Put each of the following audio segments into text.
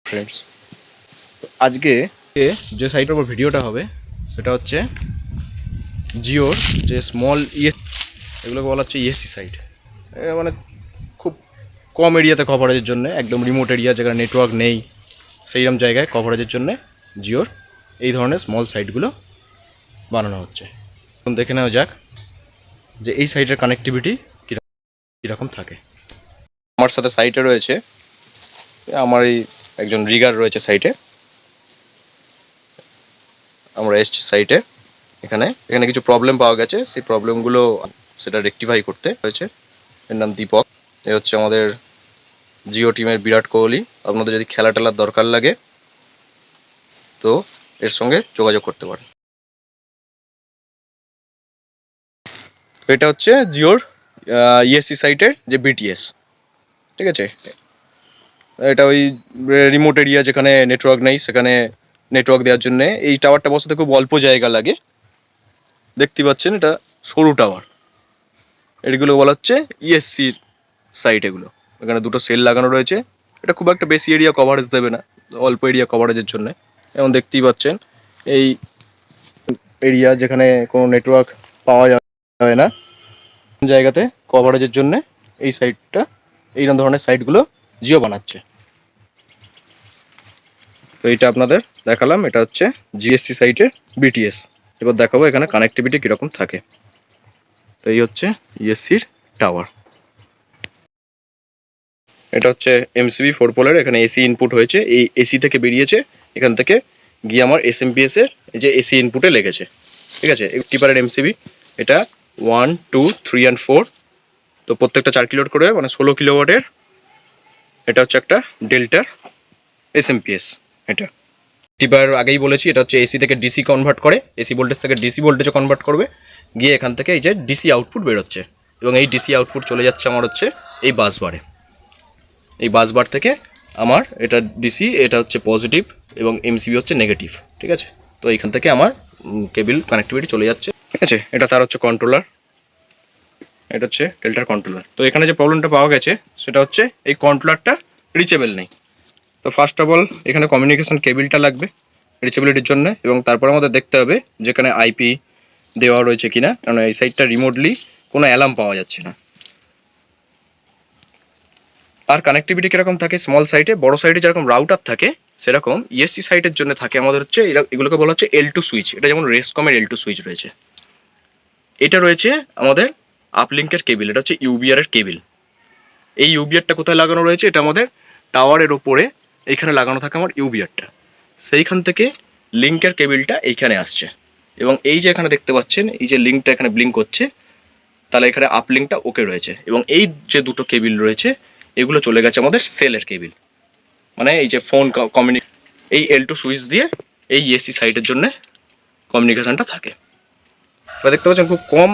Friends, আজকে যে সাইটের উপর ভিডিওটা হবে সেটা হচ্ছে জিওর যে স্মল এগুলোকে বলা হচ্ছে ইএসসি সাইট। মানে খুব কম এরিয়াতে কভারেজের জন্য, একদম রিমোট এরিয়া যেখানে নেটওয়ার্ক নেই সেইরকম জায়গায় কভারেজের জন্য জিওর এই ধরনের স্মল সাইটগুলো বানানো হচ্ছে। এখন দেখে নেওয়া যাক যে এই সাইটের কানেক্টিভিটি কীরকম থাকে। আমার সাথে সাইটে রয়েছে আমার এই একজন রিগার রয়েছে সাইটে। আমরা এসছি সাইটে, এখানে কিছু প্রবলেম পাওয়া গেছে, সেই প্রবলেমগুলো সেটা রেকটিফাই করতে হয়েছে। এর নাম দীপক, এ হচ্ছে আমাদের জিও টিমের বিরাট কোহলি। আপনাদের যদি খেলা টেলার দরকার লাগে তো এর সঙ্গে যোগাযোগ করতে পারেন। এটা হচ্ছে জিওর ইএসসি সাইটের যে বিটিএস, ঠিক আছে। এটা ওই রিমোট এরিয়া যেখানে নেটওয়ার্ক নেই সেখানে নেটওয়ার্ক দেওয়ার জন্য এই টাওয়ারটা বসাতে খুব অল্প জায়গা লাগে। দেখতে পাচ্ছেন এটা সরু টাওয়ার, এগুলো বলা হচ্ছে ইএসসির সাইট। এখানে দুটো সেল লাগানো রয়েছে। এটা খুব একটা বেশি এরিয়া কভারেজ দেবে না, অল্প এরিয়া কভারেজের জন্য। যেমন দেখতেই পাচ্ছেন এই এরিয়া যেখানে কোনো নেটওয়ার্ক পাওয়া যায় না জায়গাতে কভারেজের জন্য এই সাইটটা, এইরকম ধরনের সাইটগুলো জিও বানাচ্ছে। তো এইটা আপনাদের দেখালাম, এটা হচ্ছে জিএসসি সাইটের বিটিএস। এবার দেখাবো এখানে কানেক্টিভিটি কীরকম থাকে। তো এই হচ্ছে ইএসসির টাওয়ার। এটা হচ্ছে এমসিবি 4 পোলের, এখানে এসি ইনপুট হয়েছে, এই এসি থেকে বেরিয়েছে, এখান থেকে গিয়ে আমার এসএমপিএস এর এই যে এসি ইনপুটে লেগেছে, ঠিক আছে। 80 পারের এমসিবি, এটা 1, 2, 3 and 4, তো প্রত্যেকটা 4 কিলোওয়াট করে, মানে 16 কিলোওয়াটের। এটা হচ্ছে একটা ডেল্টার এসএমপিএস। এটা 80 পারের আগেই বলেছি, এটা হচ্ছে এসি থেকে ডিসি কনভার্ট করে, এসি ভোল্টেজ থেকে ডিসি ভোল্টেজে কনভার্ট করবে, গিয়ে এখান থেকে এই যে ডিসি আউটপুট বেরোচ্ছে, এবং এই ডিসি আউটপুট চলে যাচ্ছে আমার হচ্ছে এই বাসবারে। এই বাসবার থেকে আমার এটা ডিসি, এটা হচ্ছে পজিটিভ এবং এমসিবি হচ্ছে নেগেটিভ, ঠিক আছে। তো এইখান থেকে আমার কেবল কানেক্টিভিটি চলে যাচ্ছে, ঠিক আছে। এটা তার হচ্ছে কন্ট্রোলার, এটা হচ্ছে ডেল্টার কন্ট্রোলার। তো এখানে যে প্রবলেমটা পাওয়া গেছে সেটা হচ্ছে এই কন্ট্রোলারটা রিচেবল নেই। তো ফার্স্ট অফ অল এখানে কমিউনিকেশন কেবলটা লাগবে রিচেবিলিটির জন্য, এবং তারপর আমাদের দেখতে হবে যেখানে আইপি দেওয়া রয়েছে কিনা, কারণ এই সাইটটা রিমোটলি কোনো অ্যালার্ম পাওয়া যাচ্ছে না। আর কানেক্টিভিটি কিরকম থাকে স্মল সাইটে, বড় সাইটে যেরকম রাউটার থাকে সেরকম ইএসসি সাইটের জন্য থাকে আমাদের হচ্ছে এগুলোকে বলা হচ্ছে L2 সুইচ। এটা যেমন রেসকমের L2 সুইচ রয়েছে, এটা রয়েছে আমাদের আপলিঙ্কের কেবিল, এটা হচ্ছে ইউবিআর এর কেবিল। এই ইউবিআরটা কোথায় লাগানো রয়েছে, এটা আমাদের টাওয়ারের ওপরে এইখানে লাগানো থাকে আমার ইউবিআরটা। সেইখান থেকে লিঙ্কের কেবিলটা এইখানে আসছে, এবং এই যে এখানে দেখতে পাচ্ছেন এই যে লিঙ্কটা এখানে ব্লিঙ্ক করছে, তাহলে এখানে আপলিঙ্কটা ওকে রয়েছে। এবং এই যে দুটো কেবিল রয়েছে এগুলো চলে গেছে আমাদের সেলের কেবিল, মানে এই যে ফোন এই L2 সুইচ দিয়ে এই ইএসসি সাইটের জন্য কমিউনিকেশনটা থাকে। এবার দেখতে পাচ্ছেন খুব কম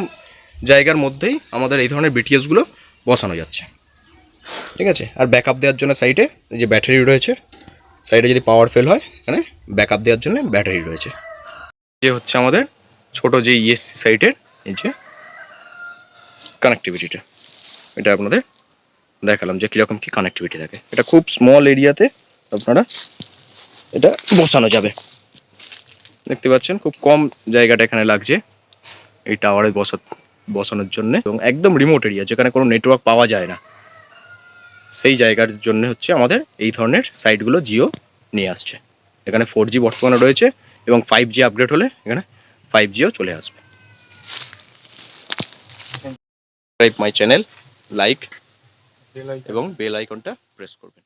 জায়গার মধ্যেই আমাদের এই ধরনের বিটিএসগুলো বসানো যাচ্ছে, ঠিক আছে। আর ব্যাকআপ দেওয়ার জন্য সাইটে এই যে ব্যাটারি রয়েছে, সাইডে যদি পাওয়ার ফেল হয় এখানে ব্যাকআপ দেওয়ার জন্য ব্যাটারি রয়েছে। যে হচ্ছে আমাদের ছোট যে ইএসসি সাইটের এই যে কানেক্টিভিটিটা, এটা আপনাদের দেখালাম যে কীরকম কী কানেক্টিভিটি থাকে। এটা খুব স্মল এরিয়াতে আপনারা এটা বসানো যাবে। দেখতে পাচ্ছেন খুব কম জায়গাটা এখানে লাগছে এই টাওয়ারে বসানোর জন্য, এবং একদম রিমোট এরিয়া যেখানে কোনো নেটওয়ার্ক পাওয়া যায় না সেই জায়গার জন্য হচ্ছে আমাদের এই ধরনের সাইটগুলো জিও নিয়ে আসছে। এখানে 4G বর্তমানে রয়েছে, এবং 5G আপগ্রেড হলে এখানে 5Gও চলে আসবে। সাবস্ক্রাইব মাই চ্যানেল, লাইক এবং বেল আইকনটা প্রেস করবেন।